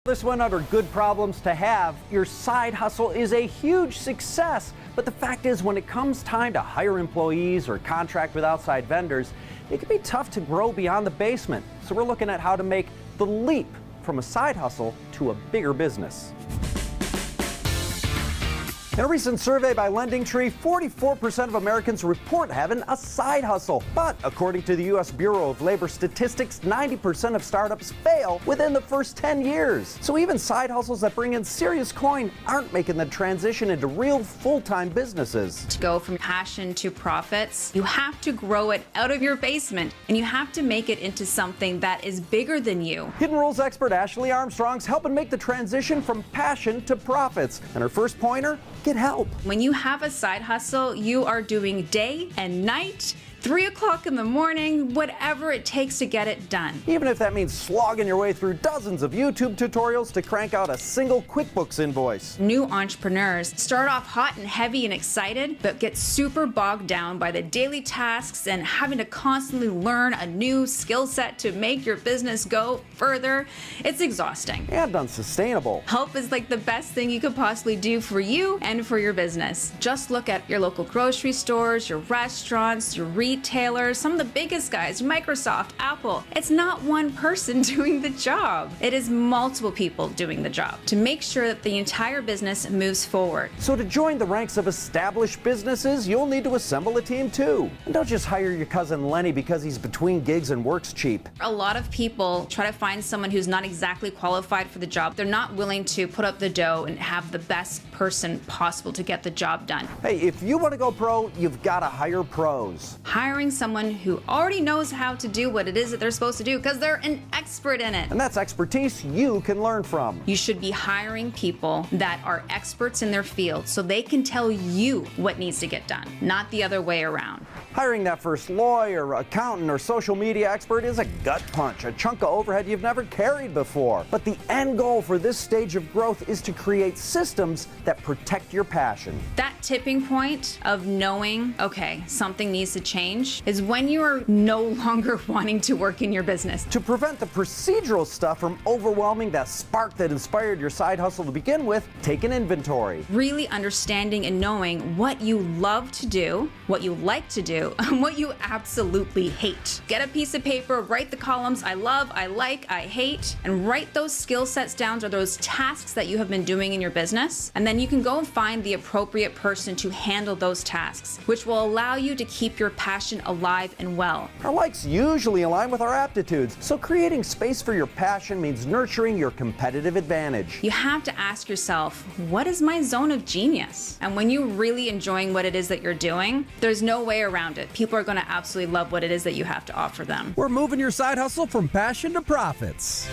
This one under good problems to have. Your side hustle is a huge success. But the fact is, when it comes time to hire employees or contract with outside vendors, it can be tough to grow beyond the basement. So we're looking at how to make the leap from a side hustle to a bigger business. In a recent survey by LendingTree, 44% of Americans report having a side hustle. But according to the U.S. Bureau of Labor Statistics, 90% of startups fail within the first 10 years. So even side hustles that bring in serious coin aren't making the transition into real full-time businesses. To go from passion to profits, you have to grow it out of your basement, and you have to make it into something that is bigger than you. Hidden Rules expert Ashley Armstrong's helping make the transition from passion to profits. And her first pointer? Get help. When you have a side hustle, you are doing day and night, 3 o'clock in the morning, whatever it takes to get it done. Even if that means slogging your way through dozens of YouTube tutorials to crank out a single QuickBooks invoice. New entrepreneurs start off hot and heavy and excited, but get super bogged down by the daily tasks and having to constantly learn a new skill set to make your business go further. It's exhausting. And unsustainable. Help is like the best thing you could possibly do for you and for your business. Just look at your local grocery stores, your restaurants, your retailers, some of the biggest guys, Microsoft, Apple. It's not one person doing the job. It is multiple people doing the job to make sure that the entire business moves forward. So to join the ranks of established businesses, you'll need to assemble a team too. And don't just hire your cousin Lenny because he's between gigs and works cheap. A lot of people try to find someone who's not exactly qualified for the job. They're not willing to put up the dough and have the best person possible to get the job done. Hey, if you want to go pro, you've got to hire pros. Hiring someone who already knows how to do what it is that they're supposed to do because they're an expert in it. And that's expertise you can learn from. You should be hiring people that are experts in their field so they can tell you what needs to get done, not the other way around. Hiring that first lawyer, accountant, or social media expert is a gut punch, a chunk of overhead you've never carried before. But the end goal for this stage of growth is to create systems that protect your passion. That tipping point of knowing, okay, something needs to change is when you are no longer wanting to work in your business. To prevent the procedural stuff from overwhelming that spark that inspired your side hustle to begin with, take an inventory. Really understanding and knowing what you love to do, what you like to do, and what you absolutely hate. Get a piece of paper, write the columns I love, I like, I hate, and write those skill sets down or those tasks that you have been doing in your business. And then you can go and find the appropriate person to handle those tasks, which will allow you to keep your passion alive and well. Our likes usually align with our aptitudes, so creating space for your passion means nurturing your competitive advantage. You have to ask yourself, what is my zone of genius? And when you're really enjoying what it is that you're doing, there's no way around it. People are going to absolutely love what it is that you have to offer them. We're moving your side hustle from passion to profits.